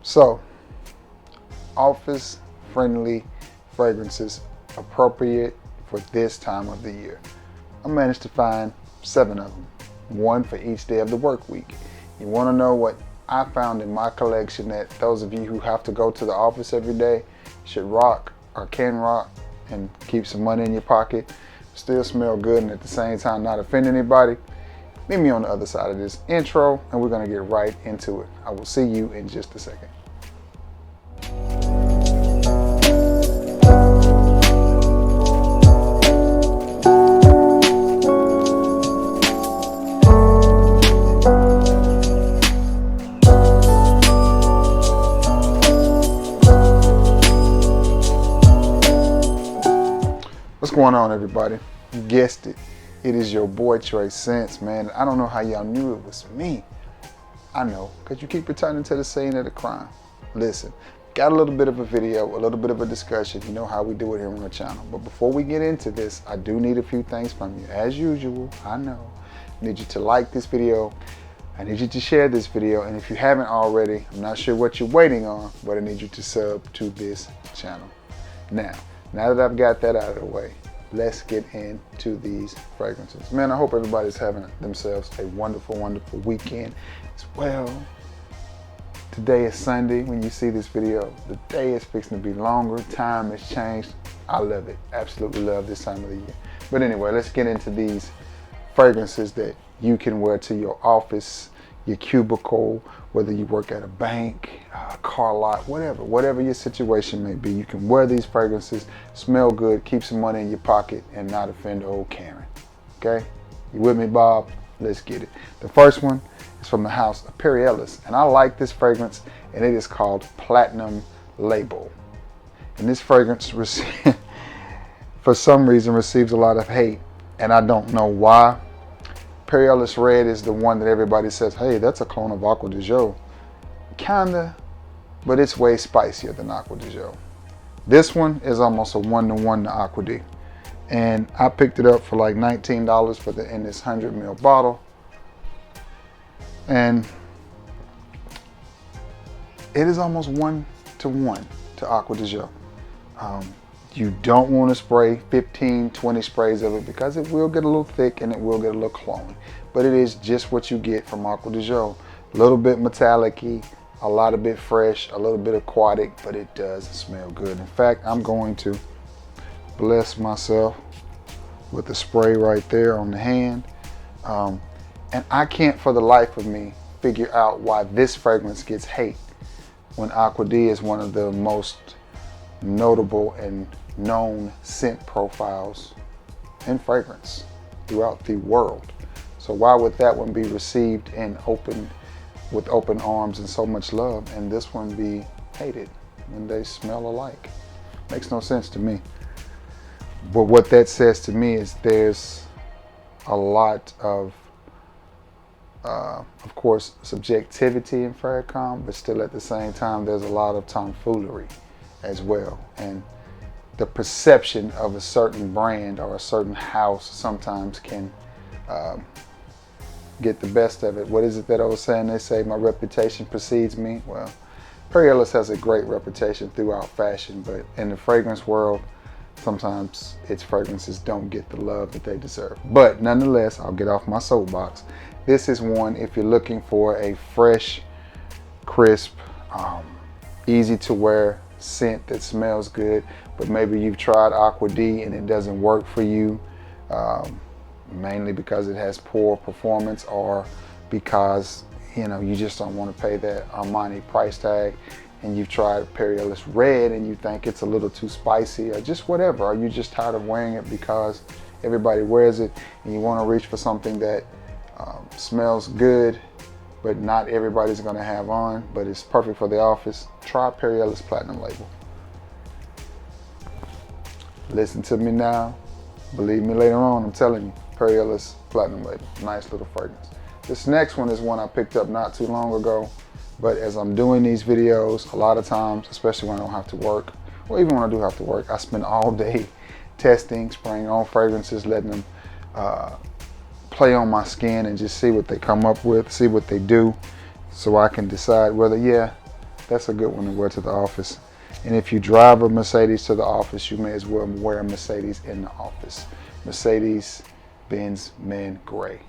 So, office-friendly fragrances appropriate for this time of the year. I managed to find 7 of them, one for each day of the work week. You want to know what I found in my collection that those of you who have to go to the office every day should rock or can rock and keep some money in your pocket, still smell good, and at the same time not offend anybody? Meet me on the other side of this intro and we're going to get right into it. I will see you in just a second. What's going on, everybody? You guessed it. It is your boy Trey Sense, man. I don't know how y'all knew it was me. I know, because you keep returning to the scene of the crime. Listen, got a little bit of a video, a little bit of a discussion. You know how we do it here on the channel. But before we get into this, I do need a few things from you. As usual, I know. I need you to like this video. I need you to share this video. And if you haven't already, I'm not sure what you're waiting on, but I need you to sub to this channel. Now that I've got that out of the way, let's get into these fragrances. Man, I hope everybody's having themselves a wonderful, wonderful weekend as well. Today is Sunday when you see this video. The day is fixing to be longer. Time has changed. I love it. Absolutely love this time of the year. But anyway, let's get into these fragrances that you can wear to your office, your cubicle, whether you work at a bank, a car lot, whatever your situation may be. You can wear these fragrances, smell good, keep some money in your pocket, and not offend old Karen. Okay? You with me, Bob? Let's get it. The first one is from the house of Perry Ellis, and I like this fragrance, and it is called Platinum Label. And this fragrance, for some reason, receives a lot of hate, and I don't know why. Perry Ellis Red is the one that everybody says, hey, that's a clone of Acqua di Gio. Kinda, but it's way spicier than Acqua di Gio. This one is almost a 1-to-1 to Acqua di. And I picked it up for like $19 in this 100 ml bottle. And it is almost 1-to-1 to Acqua di Gio. You don't want to spray 15, 20 sprays of it because it will get a little thick and it will get a little cloying. But it is just what you get from Acqua di Gio. A little bit metallic-y, a lot of bit fresh, a little bit aquatic, but it does smell good. In fact, I'm going to bless myself with the spray right there on the hand. And I can't for the life of me figure out why this fragrance gets hate when Acqua di is one of the most notable and known scent profiles in fragrance throughout the world. So why would that one be received with open arms and so much love, and this one be hated when they smell alike? Makes no sense to me. But what that says to me is there's a lot of course, subjectivity in Farrakhan, but still at the same time, there's a lot of tomfoolery as well. And the perception of a certain brand or a certain house sometimes can get the best of it. What is it that old saying they say, my reputation precedes me? Well, Perry Ellis has a great reputation throughout fashion, but in the fragrance world, sometimes its fragrances don't get the love that they deserve. But nonetheless, I'll get off my soapbox. This is one if you're looking for a fresh, crisp, easy to wear scent that smells good, but maybe you've tried Acqua di and it doesn't work for you, mainly because it has poor performance or because you just don't want to pay that Armani price tag, and you've tried Perry Ellis Red and you think it's a little too spicy or just whatever, or you just tired of wearing it because everybody wears it and you want to reach for something that smells good but not everybody's going to have on, but it's perfect for the office. Try Perry Ellis Platinum Label. Listen to me now, believe me later on. I'm telling you, Perry Ellis Platinum Label, nice little fragrance. This next one is one I picked up not too long ago, but as I'm doing these videos, a lot of times, especially when I don't have to work, or even when I do have to work, I spend all day testing, spraying on fragrances, letting them play on my skin and just see what they come up with, see what they do, so I can decide whether, yeah, That's a good one to wear to the office. And if you drive a Mercedes to the office, you may as well wear a Mercedes in the office. Mercedes-Benz Men Gray.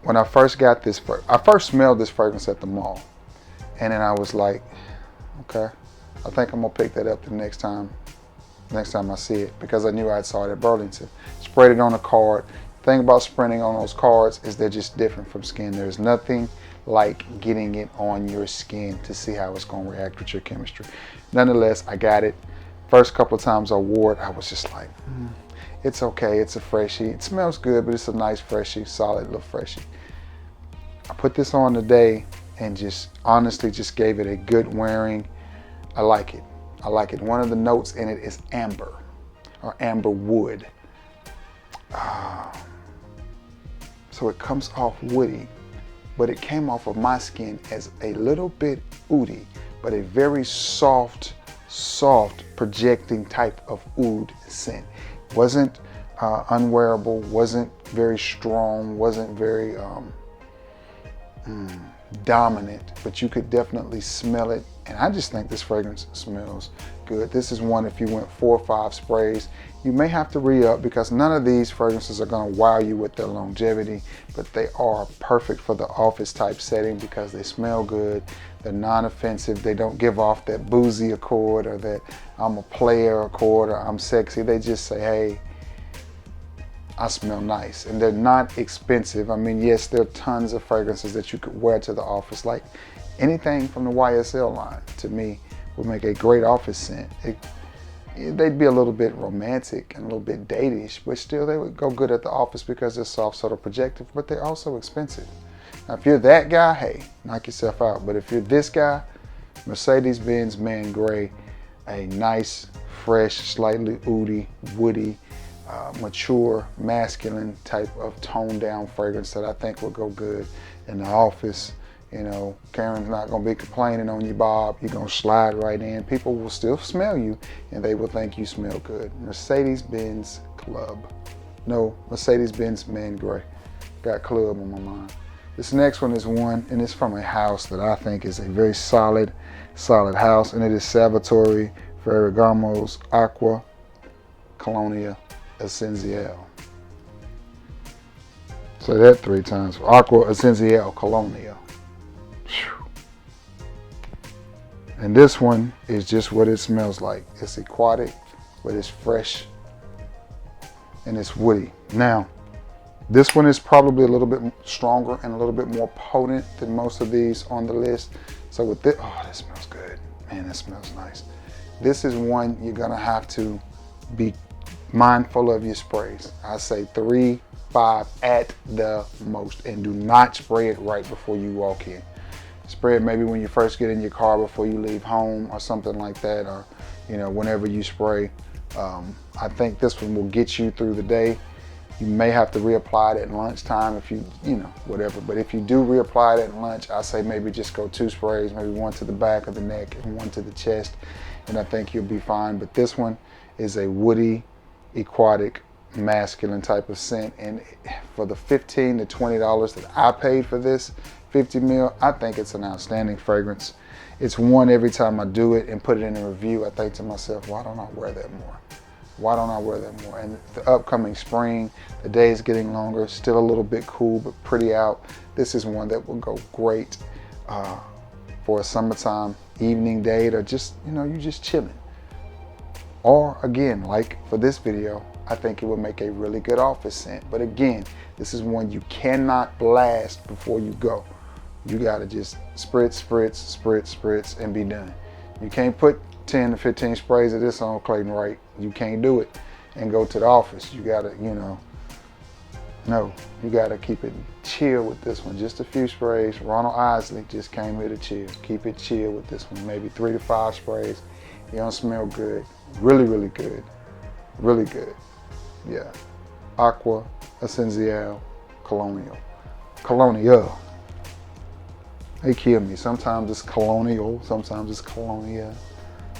When I first got this, I first smelled this fragrance at the mall. And then I was like, okay, I think I'm gonna pick that up the next time I see it, because I knew I saw it at Burlington. Sprayed it on a card. The thing about spraying on those cards is they're just different from skin. There's nothing like getting it on your skin to see how it's gonna react with your chemistry. Nonetheless, I got it. First couple of times I wore it, I was just like, it's okay, it's a freshie. It smells good, but it's a nice freshie, solid little freshie. I put this on today and just honestly just gave it a good wearing. I like it. I like it. One of the notes in it is amber or amber wood. So it comes off woody, but it came off of my skin as a little bit oody, but a very soft projecting type of oud scent. Wasn't unwearable, wasn't very strong, wasn't very dominant, but you could definitely smell it. And I just think this fragrance smells good. This is one, if you went 4 or 5 sprays, you may have to re-up, because none of these fragrances are going to wow you with their longevity, but they are perfect for the office type setting because they smell good. They're non-offensive. They don't give off that boozy accord or that I'm a player accord or I'm sexy. They just say, hey, I smell nice. And they're not expensive. I mean, yes, there are tons of fragrances that you could wear to the office. Like anything from the YSL line, to me, would make a great office scent. They'd be a little bit romantic and a little bit datish, but still they would go good at the office because they're soft, subtle, projective, but they're also expensive. Now, if you're that guy, hey, knock yourself out. But if you're this guy, Mercedes-Benz Man Gray, a nice, fresh, slightly oody, woody, mature, masculine type of toned down fragrance that I think will go good in the office. You know, Karen's not going to be complaining on you, Bob. You're going to slide right in. People will still smell you, and they will think you smell good. Mercedes-Benz Club. No, Mercedes-Benz Man Gray. Got club on my mind. This next one is one, and it's from a house that I think is a very solid house, and it is Salvatore Ferragamo's Aqua Colonia Essenziale. Say that 3 times. Aqua Essenziale Colonia. And this one is just what it smells like. It's aquatic, but it's fresh and it's woody. Now, this one is probably a little bit stronger and a little bit more potent than most of these on the list. So with this, oh, that smells good. Man, that smells nice. This is one you're gonna have to be mindful of your sprays. I say 3, 5 at the most, and do not spray it right before you walk in. Spray it maybe when you first get in your car before you leave home or something like that, or you know, whenever you spray. I think this one will get you through the day. You may have to reapply it at lunchtime if you know, whatever. But if you do reapply it at lunch, I say maybe just go 2 sprays, maybe 1 to the back of the neck and 1 to the chest, and I think you'll be fine. But this one is a woody, aquatic, masculine type of scent, and for the $15 to $20 that I paid for this 50 ml, I think it's an outstanding fragrance. It's one, every time I do it and put it in a review, I think to myself, why don't I wear that more? Why don't I wear that more? And the upcoming spring, the day is getting longer, still a little bit cool, but pretty out. This is one that will go great for a summertime evening date, or just, you know, you just chilling. Or again, like for this video, I think it would make a really good office scent. But again, this is one you cannot blast before you go. You gotta just spritz, spritz, spritz, spritz, and be done. You can't put 10 to 15 sprays of this on Clayton Wright. You can't do it and go to the office. You gotta, you know, no, you gotta keep it chill with this one. Just a few sprays. Ronald Isley just came here to chill. Keep it chill with this one. Maybe 3 to 5 sprays. You don't smell good. Really, really good. Really good. Yeah. Aqua Essenziale Colonial. Colonial. They kill me. Sometimes it's colonial, sometimes it's colonia,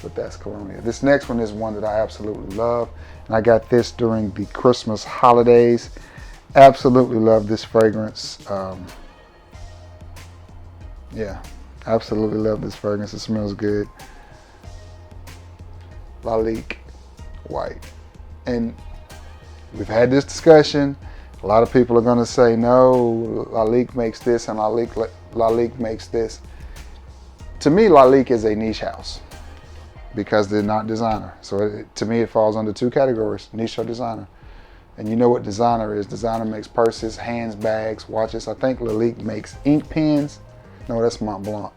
but that's colonial. This next one is one that I absolutely love, and I got this during the Christmas holidays. Absolutely love this fragrance. Yeah, absolutely love this fragrance. It smells good. Lalique White. And we've had this discussion. A lot of people are going to say, no, Lalique makes this and Lalique makes this. To me, Lalique is a niche house because they're not designer. So to me, it falls under two categories, niche or designer. And you know what designer is. Designer makes purses, hands, bags, watches. I think Lalique makes ink pens. No, that's Mont Blanc.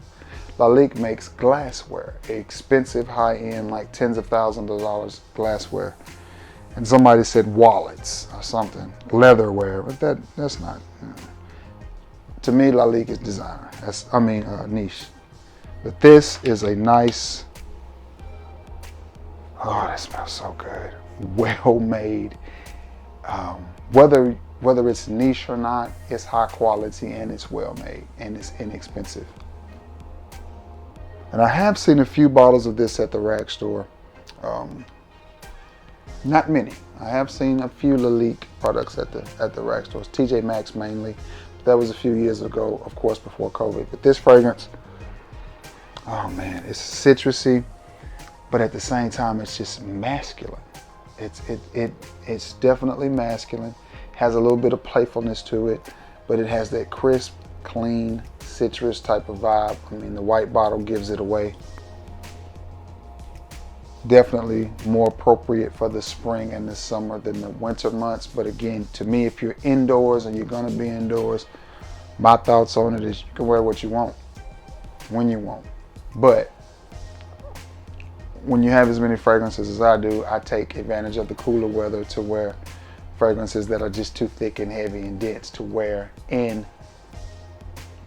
Lalique makes glassware, expensive, high-end, like tens of thousands of dollars glassware. And somebody said wallets or something, leatherware, but that's not. To me, Lalique is designer. Niche. But this is a nice, oh, that smells so good. Well made. Whether it's niche or not, it's high quality and it's well made and it's inexpensive. And I have seen a few bottles of this at the rag store. Not many. I have seen a few Lalique products at the rag stores. TJ Maxx mainly. That was a few years ago, of course, before COVID. But this fragrance, oh man, it's citrusy, but at the same time, it's just masculine. It's definitely masculine. Has a little bit of playfulness to it, but it has that crisp, clean, citrus type of vibe. I mean, the white bottle gives it away. Definitely more appropriate for the spring and the summer than the winter months. But again, to me, if you're indoors and you're gonna be indoors, my thoughts on it is you can wear what you want, when you want. But when you have as many fragrances as I do, I take advantage of the cooler weather to wear fragrances that are just too thick and heavy and dense to wear in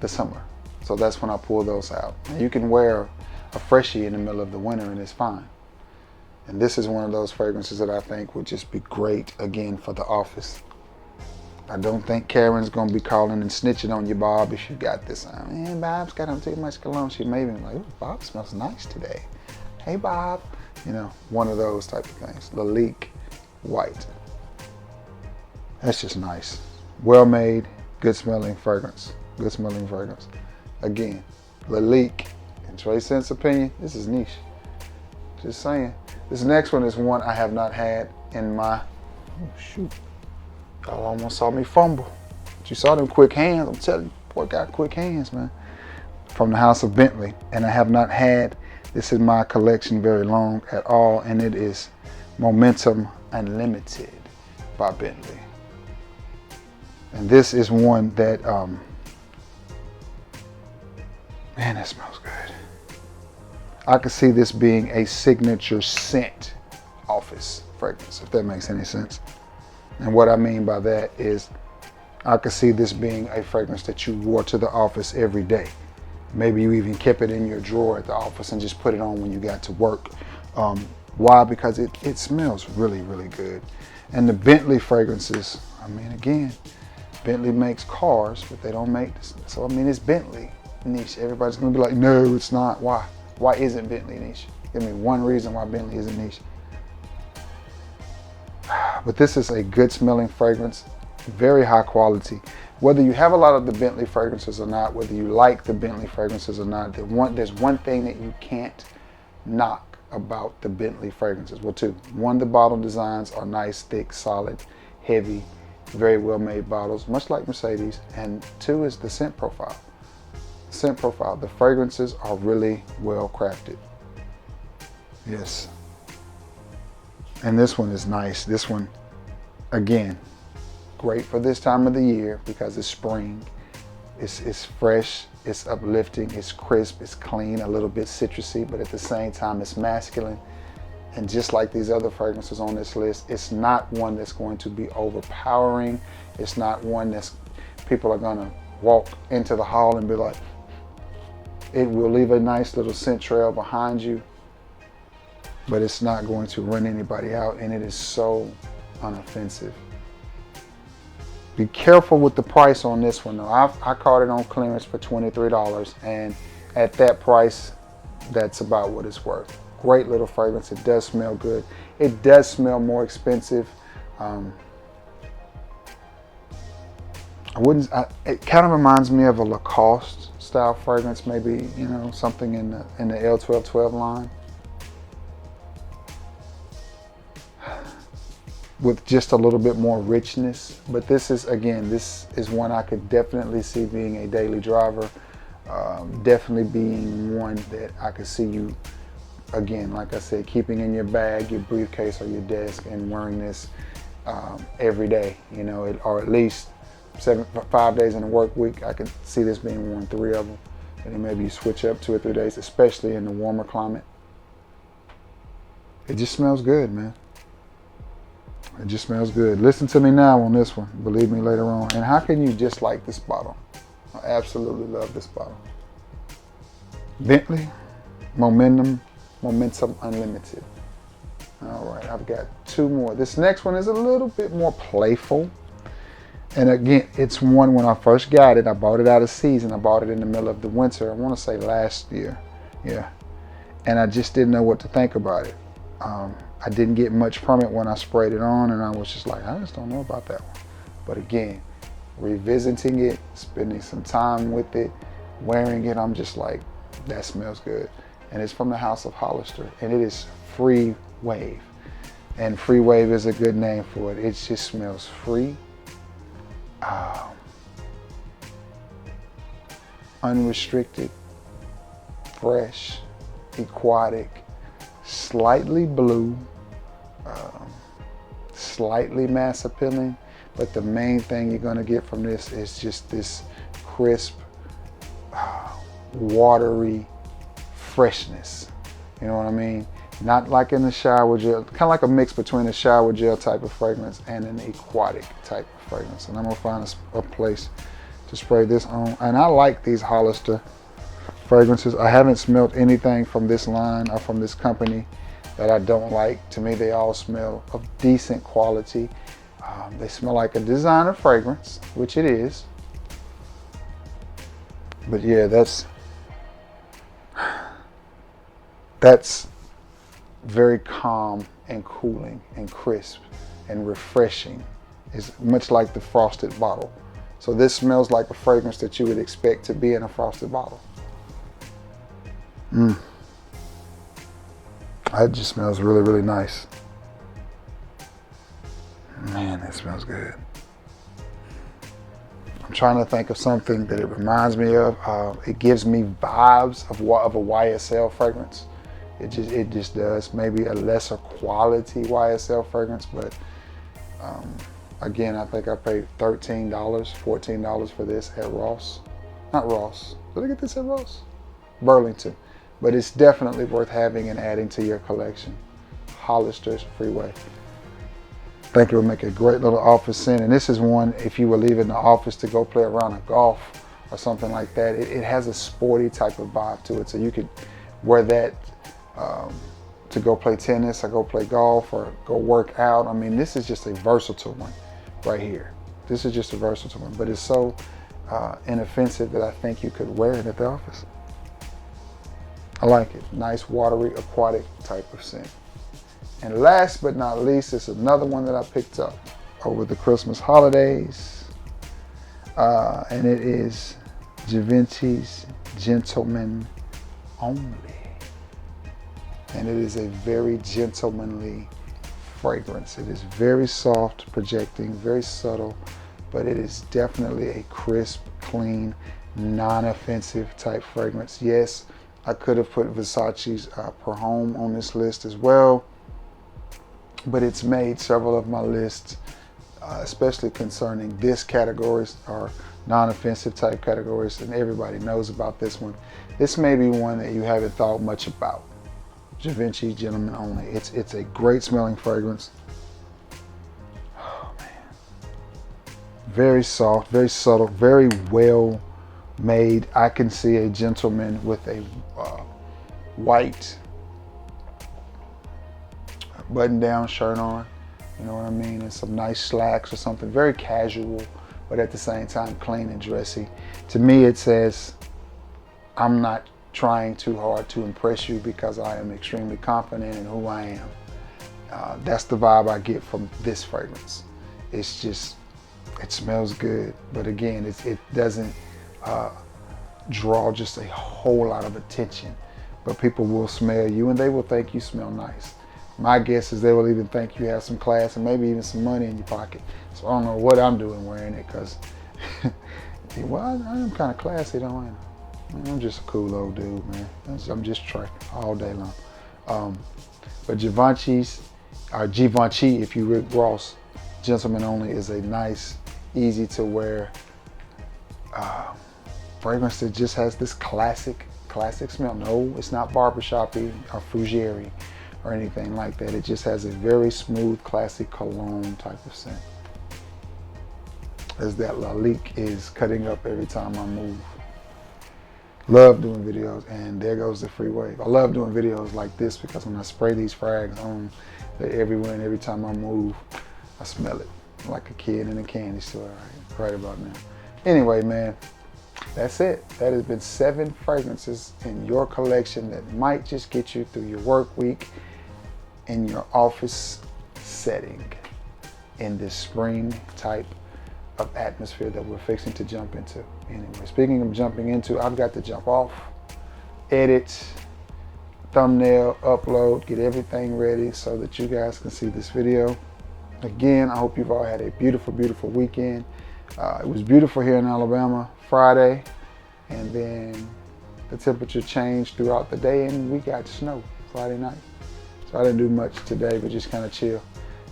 the summer. So that's when I pull those out. And you can wear a freshie in the middle of the winter and it's fine. And this is one of those fragrances that I think would just be great, again, for the office. I don't think Karen's gonna be calling and snitching on you, Bob, if you got this. Man, Bob's got on too much cologne. She may be like, ooh, Bob smells nice today. Hey, Bob. You know, one of those type of things. Lalique White. That's just nice. Well made, good smelling fragrance. Good smelling fragrance. Again, Lalique, in Trey Scent's opinion, this is niche. Just saying. This next one is one I have not had in my, oh shoot. Y'all almost saw me fumble. But you saw them quick hands. I'm telling you, boy got quick hands, man. From the house of Bentley. And I have not had this in my collection very long at all. And it is Momentum Unlimited by Bentley. And this is one that, man, that smells good. I could see this being a signature scent office fragrance, if that makes any sense. And what I mean by that is I could see this being a fragrance that you wore to the office every day. Maybe you even kept it in your drawer at the office and just put it on when you got to work. Why? Because it smells really, really good. And the Bentley fragrances, I mean, again, Bentley makes cars, but they don't make this. So, I mean, it's Bentley niche. Everybody's gonna be like, no, it's not. Why? Why isn't Bentley niche? Give me one reason why Bentley isn't niche. But this is a good smelling fragrance, very high quality. Whether you have a lot of the Bentley fragrances or not, whether you like the Bentley fragrances or not, there's one thing that you can't knock about the Bentley fragrances. Well, two. One, the bottle designs are nice, thick, solid, heavy, very well made bottles, much like Mercedes. And two is the scent profile. Scent profile. The fragrances are really well crafted. Yes. And this one is nice. This one, again, great for this time of the year because it's spring. It's fresh, it's uplifting, it's crisp, it's clean, a little bit citrusy, but at the same time it's masculine. And just like these other fragrances on this list, it's not one that's going to be overpowering. It's not one that's people are gonna walk into the hall and be like, it will leave a nice little scent trail behind you, but it's not going to run anybody out, and it is so unoffensive. Be careful with the price on this one though. I caught it on clearance for $23, and at that price, that's about what it's worth. Great little fragrance. It does smell good. It does smell more expensive. It kind of reminds me of a Lacoste style fragrance, maybe, you know, something in the L1212 line, with just a little bit more richness. But this is, again, this is one I could definitely see being a daily driver. Definitely being one that I could see you, again, like I said, keeping in your bag, your briefcase, or your desk, and wearing this every day, you know, or at least 5 days in a work week. I could see this being worn 3 of them, and then maybe you switch up 2 or 3 days, especially in the warmer climate. It just smells good, man. It just smells good. Listen to me now on this one. Believe me later on. And how can you just like this bottle? I absolutely love this bottle. Bentley, Momentum Unlimited. All right, I've got 2 more. This next one is a little bit more playful. And again, it's one, when I first got it, I bought it out of season. I bought it in the middle of the winter. I want to say last year. Yeah. And I just didn't know what to think about it. I didn't get much from it when I sprayed it on, and I was just like, I just don't know about that one. But again, revisiting it, spending some time with it, wearing it, I'm just like, that smells good. And it's from the house of Hollister, and it is Free Wave. And Free Wave is a good name for it. It just smells free, unrestricted, fresh, aquatic, slightly blue, slightly mass appealing, but the main thing you're going to get from this is just this crisp, watery freshness. You know what I mean? Not like in the shower gel, kind of like a mix between a shower gel type of fragrance and an aquatic type of fragrance. And I'm gonna find a place to spray this on. And I like these Hollister fragrances. I haven't smelled anything from this line or from this company that I don't like. To me, they all smell of decent quality. They smell like a designer fragrance, which it is. But yeah, that's very calm and cooling and crisp and refreshing. It's much like the frosted bottle. So this smells like a fragrance that you would expect to be in a frosted bottle. It just smells really, really nice. Man, that smells good. I'm trying to think of something that it reminds me of. It gives me vibes of a YSL fragrance. It just does. Maybe a lesser quality YSL fragrance, but again, I think I paid $13, $14 for this at Ross. Not Ross. Did I get this at Ross? Burlington. But it's definitely worth having and adding to your collection. Hollister Freeway. I think it would make a great little office scent. And this is one, if you were leaving the office to go play around a golf or something like that, it has a sporty type of vibe to it. So you could wear that to go play tennis or go play golf or go work out. I mean, this is just a versatile one right here. This is just a versatile one, but it's so inoffensive that I think you could wear it at the office. I like it. Nice, watery, aquatic type of scent. And last but not least, it's another one that I picked up over the Christmas holidays. And it is Givenchy's Gentleman Only. And it is a very gentlemanly fragrance. It is very soft, projecting, very subtle, but it is definitely a crisp, clean, non-offensive type fragrance. Yes, I could have put Versace's Per Homme on this list as well, but it's made several of my lists, especially concerning this categories or non-offensive type categories, and everybody knows about this one. This may be one that you haven't thought much about. Givenchy Gentleman Only. It's a great smelling fragrance. Oh man. Very soft, very subtle, very well made. I can see a gentleman with a white button-down shirt on, you know what I mean, and some nice slacks or something. Very casual, but at the same time clean and dressy. To me, it says, I'm not trying too hard to impress you because I am extremely confident in who I am. That's the vibe I get from this fragrance. It's just It smells good, but again, it doesn't draw just a whole lot of attention. But people will smell you and they will think you smell nice. My guess is they will even think you have some class and maybe even some money in your pocket. So I don't know what I'm doing wearing it, because well, I am kind of classy, don't I? I'm just a cool old dude, man. I'm just trekking all day long. But Givenchy's, or Givenchy, if you Rick Ross, gentlemen only, is a nice, easy to wear fragrance that just has this classic smell. No, it's not barbershop-y or fougere or anything like that. It just has a very smooth, classic cologne type of scent. As that Lalique is cutting up every time I move. Love doing videos, and there goes the freeway. I love doing videos like this because when I spray these frags on, they're everywhere, and every time I move, I smell it like a kid in a candy store right about now. Anyway, man, that's it. That has been 7 fragrances in your collection that might just get you through your work week in your office setting in this spring type of atmosphere that we're fixing to jump into. Anyway, speaking of jumping into, I've got to jump off, edit, thumbnail, upload, get everything ready so that you guys can see this video. Again, I hope you've all had a beautiful, beautiful weekend. It was beautiful here in Alabama Friday, and then the temperature changed throughout the day and we got snow Friday night. So I didn't do much today, but just kind of chill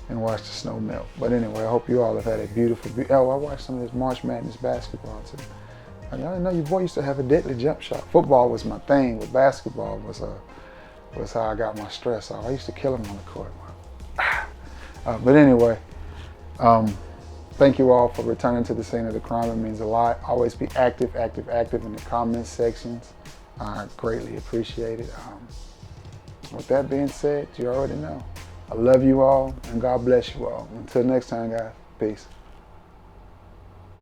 and watch the snow melt. But anyway, I hope you all have had a beautiful, oh, I watched some of this March Madness basketball too. I didn't know your boy used to have a deadly jump shot. Football was my thing, but basketball was how I got my stress off. I used to kill him on the court. But anyway, thank you all for returning to the scene of the crime. It means a lot. Always be active in the comment sections. I greatly appreciate it. With that being said, you already know. I love you all, and God bless you all. Until next time, guys, peace.